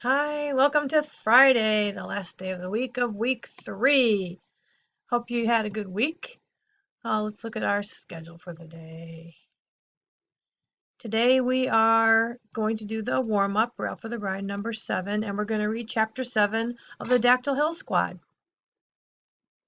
Hi, welcome to Friday, the last day of the week of week 3. Hope you had a good week. Let's look at our schedule for the day. Today we are going to do the warm-up, Rail for the Bride, number 7, and we're going to read chapter 7 of the Dactyl Hill Squad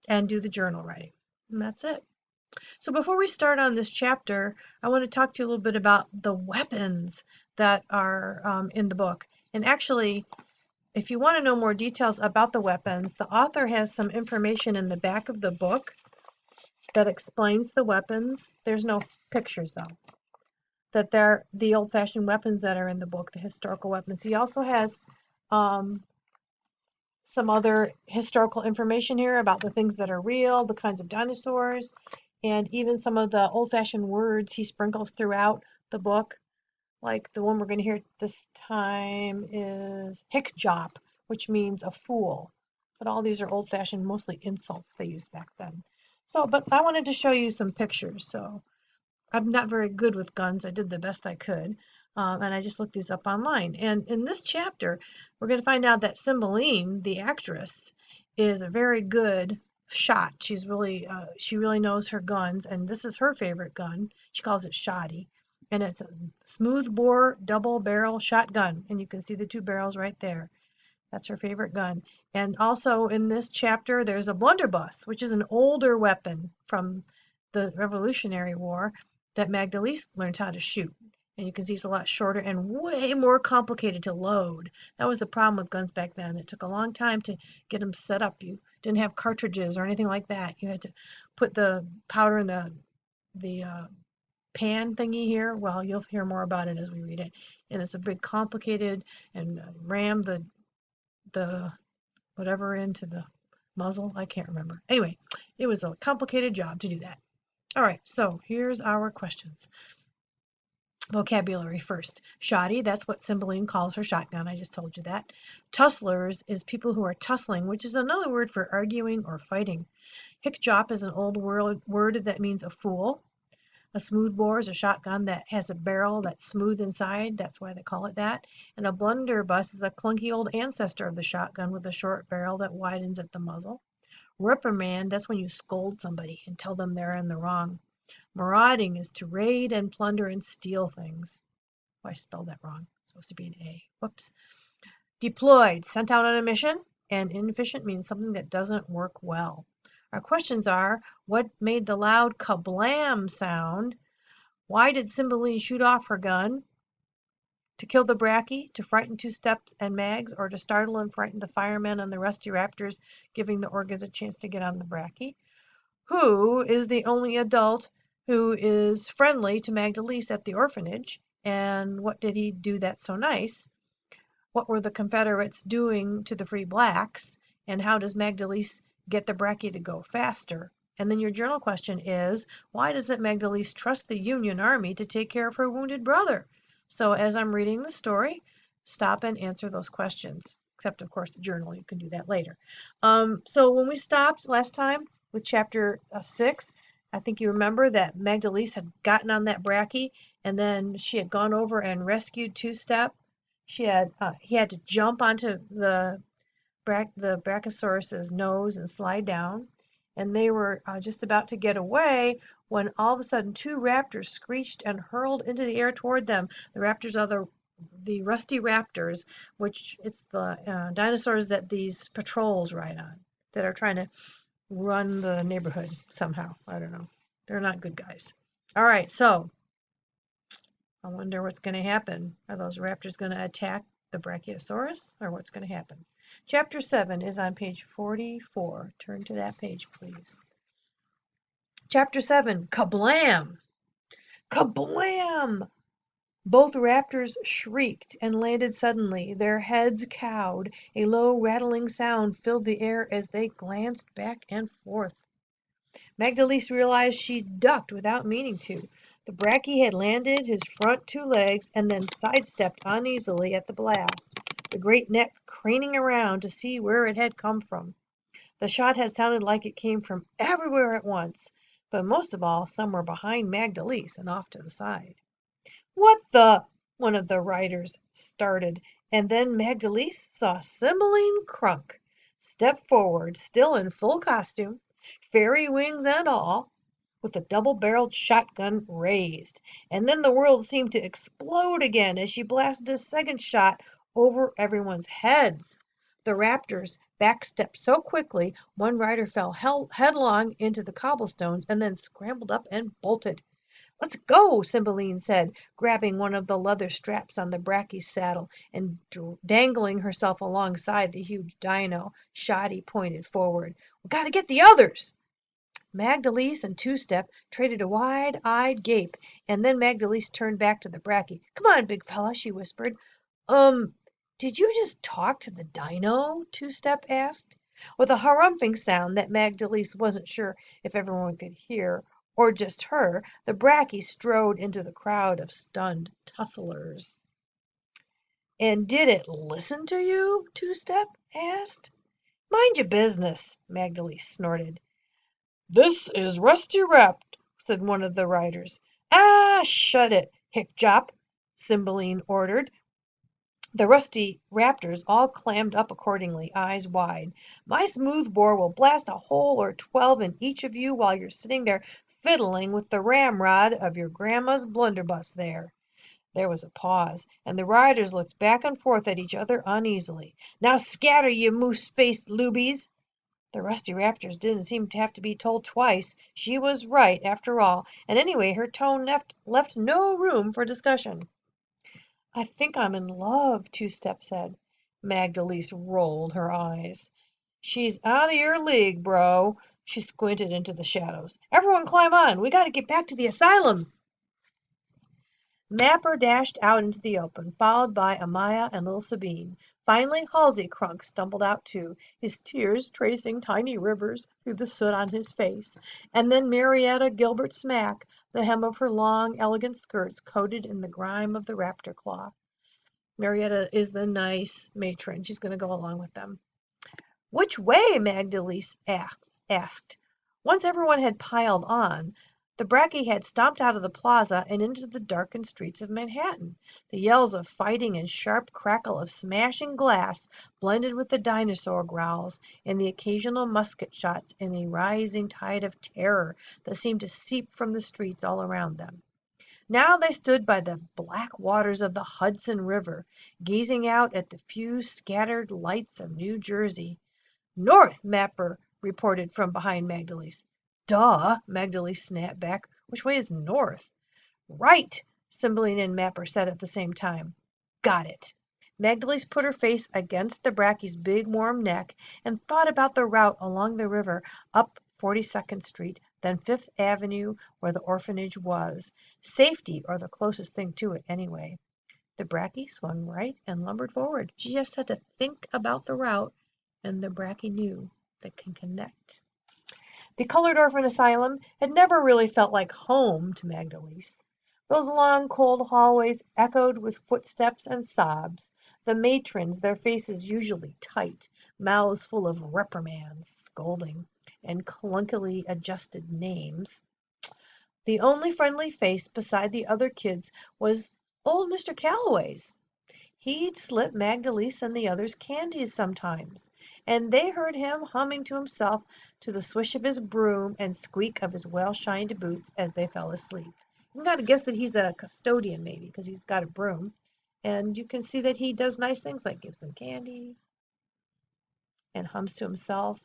and do the journal writing. And that's it. So before we start on this chapter, I want to talk to you a little bit about the weapons that are in the book. And actually, if you want to know more details about the weapons, the author has some information in the back of the book that explains the weapons. There's no pictures though. That they're the old-fashioned weapons that are in the book, the historical weapons. He also has some other historical information here about the things that are real, the kinds of dinosaurs, and even some of the old-fashioned words he sprinkles throughout the book. Like the one we're going to hear this time is hickjop, which means a fool. But all these are old-fashioned, mostly insults they used back then. So, but I wanted to show you some pictures. So I'm not very good with guns. I did the best I could. And I just looked these up online. And in this chapter, we're going to find out that Cymbeline, the actress, is a very good shot. She really knows her guns, and this is her favorite gun. She calls it Shoddy, and it's a smooth bore double barrel shotgun, and you can see the two barrels right there. That's her favorite gun. And also in this chapter, there's a blunderbuss, which is an older weapon from the Revolutionary War that Magdalene learns how to shoot. And you can see it's a lot shorter and way more complicated to load. That was the problem with guns back then. It took a long time to get them set up. You didn't have cartridges or anything like that. You had to put the powder in the pan thingy here. Well, you'll hear more about it as we read it. And it's a big complicated and ram the whatever into the muzzle. I can't remember. Anyway, it was a complicated job to do that. All right, so here's our questions. Vocabulary first. Shoddy, that's what Cymbeline calls her shotgun. I just told you that. Tusslers is people who are tussling, which is another word for arguing or fighting. Hickjop is an old word that means a fool. A smoothbore is a shotgun that has a barrel that's smooth inside. That's why they call it that. And a blunderbuss is a clunky old ancestor of the shotgun with a short barrel that widens at the muzzle. Reprimand, that's when you scold somebody and tell them they're in the wrong. Marauding is to raid and plunder and steal things. Oh, I spelled that wrong. It's supposed to be an A. Whoops. Deployed, sent out on a mission. And inefficient means something that doesn't work well. Our questions are, what made the loud kablam sound? Why did Cymbeline shoot off her gun? To kill the Bracky, to frighten Two Steps and Mags, or to startle and frighten the firemen and the Rusty Raptors, giving the organs a chance to get on the Bracky? Who is the only adult who is friendly to Magdalene at the orphanage? And what did he do that's so nice? What were the Confederates doing to the free blacks? And how does Magdalene get the Bracky to go faster? And then your journal question is, why doesn't Magdalene trust the Union Army to take care of her wounded brother? So as I'm reading the story, stop and answer those questions. Except, of course, the journal. You can do that later. So when we stopped last time with chapter 6, I think you remember that Magdalene had gotten on that Bracky, and then she had gone over and rescued Two-Step. He had to jump onto the Brachiosaurus's nose and slide down, and they were just about to get away when all of a sudden two raptors screeched and hurled into the air toward them. The raptors are the Rusty Raptors, which it's the dinosaurs that these patrols ride on that are trying to run the neighborhood somehow. I don't know. They're not good guys. All right, so I wonder what's going to happen. Are those raptors going to attack the Brachiosaurus, or what's going to happen? Chapter 7 is on page 44. Turn to that page, please. Chapter 7, Kablam! Kablam! Both raptors shrieked and landed suddenly, their heads cowed. A low, rattling sound filled the air as they glanced back and forth. Magdalene realized she ducked without meaning to. The Bracky had landed his front two legs and then sidestepped uneasily at the blast, the great neck craning around to see where it had come from. The shot had sounded like it came from everywhere at once, but most of all somewhere behind Magdalene and off to the side. "What the—" one of the riders started And then Magdalise saw Cymbeline Crunk step forward, still in full costume, fairy wings and all, with a double-barreled shotgun raised. And then the world seemed to explode again as she blasted a second shot over everyone's heads. The raptors backstepped so quickly one rider fell headlong into the cobblestones and then scrambled up and bolted. "Let's go," Cymbeline said, grabbing one of the leather straps on the Bracky's saddle and dangling herself alongside the huge dino, Shoddy pointed forward. "We gotta get the others!" Magdalise and Two Step traded a wide-eyed gape, and then Magdalise turned back to the Bracky. "Come on, big fella," she whispered. Um, did you just talk to the dino?" Two Step asked. With a harumphing sound that Magdalise wasn't sure if everyone could hear, or just her, the Bracky strode into the crowd of stunned tusslers. "And did it listen to you?" Two Step asked. "Mind your business," Magdalise snorted. "This is Rusty Wrapped," said one of the riders. "Ah, shut it, Hick Jop," Cymbeline ordered. The rusty raptors all clammed up accordingly, eyes wide. "My smoothbore will blast a hole or 12 in each of you while you're sitting there fiddling with the ramrod of your grandma's blunderbuss there." There was a pause, and the riders looked back and forth at each other uneasily. "Now scatter, you moose-faced loobies!" The rusty raptors didn't seem to have to be told twice. She was right, after all, and anyway her tone left no room for discussion. "I think I'm in love," Two Step said. Magdalise rolled her eyes. "She's out of your league, bro." She squinted into the shadows. "Everyone climb on. We got to get back to the asylum." Mapper dashed out into the open, followed by Amaya and little Sabine. Finally Halsey Crunk stumbled out too, his tears tracing tiny rivers through the soot on his face. And then Marietta Gilbert Smack, the hem of her long, elegant skirts coated in the grime of the raptor claw. Marietta is the nice matron. She's going to go along with them. "Which way?" Magdalise asked. Once everyone had piled on, the Bracky had stomped out of the plaza and into the darkened streets of Manhattan. The yells of fighting and sharp crackle of smashing glass blended with the dinosaur growls and the occasional musket shots in a rising tide of terror that seemed to seep from the streets all around them. Now they stood by the black waters of the Hudson River, gazing out at the few scattered lights of New Jersey. "North," Mapper reported from behind Magdalise. "Duh," Magdalise snapped back. "Which way is north?" "Right," Cymbeline and Mapper said at the same time. "Got it." Magdalise put her face against the Bracky's big warm neck and thought about the route along the river up 42nd Street, then 5th Avenue where the orphanage was. Safety, or the closest thing to it anyway. The Bracky swung right and lumbered forward. She just had to think about the route, and the Bracky knew that can connect. The Colored Orphan Asylum had never really felt like home to Magdalise. Those long, cold hallways echoed with footsteps and sobs. The matrons, their faces usually tight, mouths full of reprimands, scolding, and clunkily adjusted names. The only friendly face beside the other kids was old Mr. Calloway's. He'd slip Magdalise and the others candies sometimes, and they heard him humming to himself to the swish of his broom and squeak of his well-shined boots as they fell asleep. You got to guess that he's a custodian maybe because he's got a broom, and you can see that he does nice things like gives them candy and hums to himself.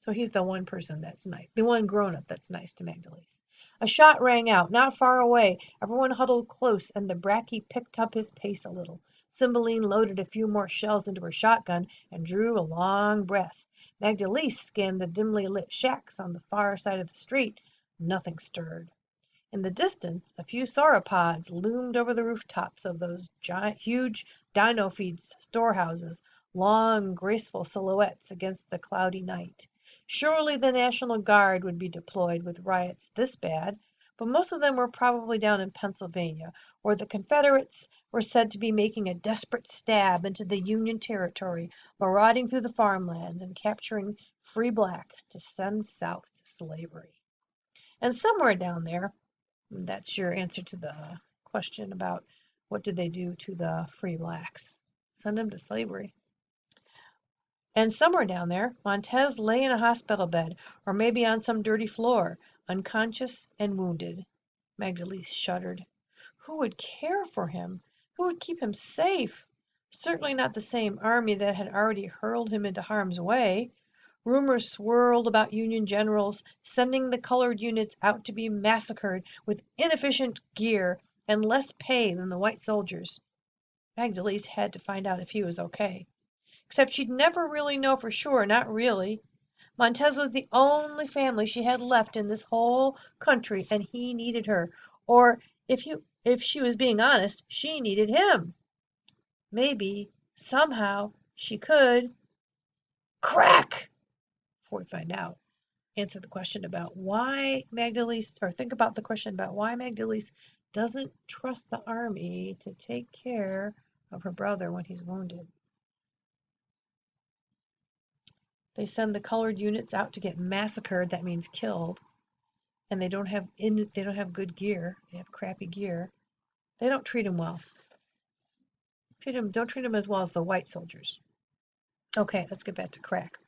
So he's the one person that's nice, the one grown-up that's nice to Magdalise. A shot rang out, not far away. Everyone huddled close, and the Bracky picked up his pace a little. Cymbeline loaded a few more shells into her shotgun and drew a long breath. Magdalise scanned the dimly lit shacks on the far side of the street. Nothing stirred. In the distance, a few sauropods loomed over the rooftops of those huge dino-feed storehouses, long, graceful silhouettes against the cloudy night. Surely the National Guard would be deployed with riots this bad, but most of them were probably down in Pennsylvania, where the Confederates were said to be making a desperate stab into the Union territory, marauding through the farmlands and capturing free blacks to send south to slavery. And somewhere down there, that's your answer to the question about What did they do to the free blacks? Send them to slavery. And somewhere down there, Montez lay in a hospital bed, or maybe on some dirty floor, unconscious and wounded. Magdalene shuddered. Who would care for him? Who would keep him safe? Certainly not the same army that had already hurled him into harm's way. Rumors swirled about Union generals sending the colored units out to be massacred with inefficient gear and less pay than the white soldiers. Magdalene had to find out if he was okay. Except she'd never really know for sure, not really. Montez was the only family she had left in this whole country, and he needed her. Or, if she was being honest, she needed him. Maybe, somehow, she could crack! Before we find out, answer the question about why Magdalene, or think about the question about why Magdalene doesn't trust the army to take care of her brother when he's wounded. They send the colored units out to get massacred, that means killed, and they don't have good gear. They have crappy gear. They don't treat them well. Don't treat them as well as the white soldiers. Okay, let's get back to crack.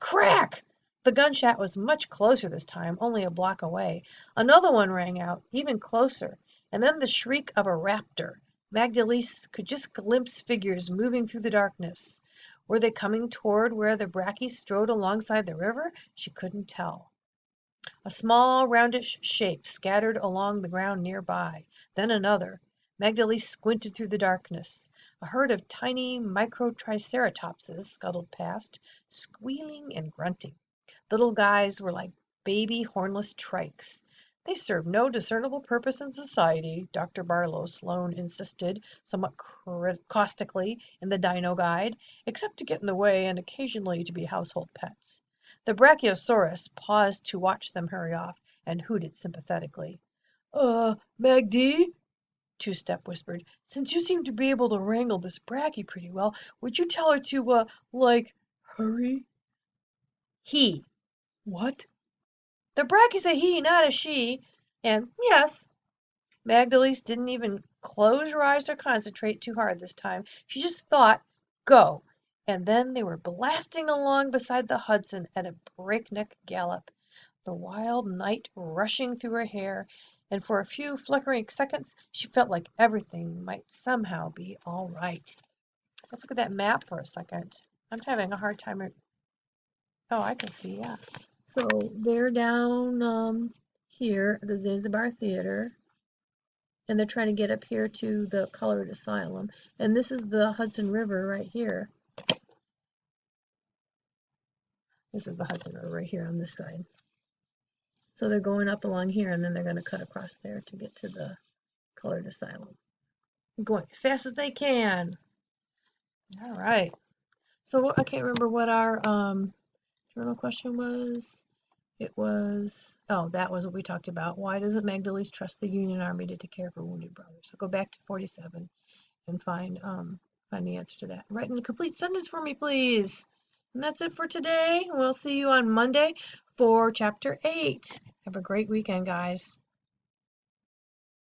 Crack! The gunshot was much closer this time, only a block away. Another one rang out, even closer, and then the shriek of a raptor. Magdalene could just glimpse figures moving through the darkness. Were they coming toward where the brackies strode alongside the river? She couldn't tell. A small, roundish shape scattered along the ground nearby. Then another. Magdalene squinted through the darkness. A herd of tiny micro-triceratopses scuttled past, squealing and grunting. Little guys were like baby hornless trikes. They served no discernible purpose in society, Dr. Barlow Sloane insisted, somewhat caustically, in the Dino Guide, except to get in the way and occasionally to be household pets. The Brachiosaurus paused to watch them hurry off, and hooted sympathetically. Magd, Two-Step whispered, since you seem to be able to wrangle this Brachie pretty well, would you tell her to, hurry? He. What? The Brackie's a he, not a she. And, yes, Magdalene didn't even close her eyes or concentrate too hard this time. She just thought, go. And then they were blasting along beside the Hudson at a breakneck gallop, the wild night rushing through her hair, and for a few flickering seconds she felt like everything might somehow be all right. Let's look at that map for a second. I'm having a hard time. Oh, I can see, yeah. So they're down here at the Zanzibar Theater, and they're trying to get up here to the Colored Asylum. And this is the Hudson River right here. This is the Hudson River right here on this side. So they're going up along here, and then they're going to cut across there to get to the Colored Asylum. Going as fast as they can. All right. So I can't remember what our journal question was. It was, that was what we talked about. Why doesn't Magdalene trust the Union Army to take care of her wounded brother? So go back to 47 and find the answer to that. Write in a complete sentence for me, please. And that's it for today. We'll see you on Monday for Chapter 8. Have a great weekend, guys.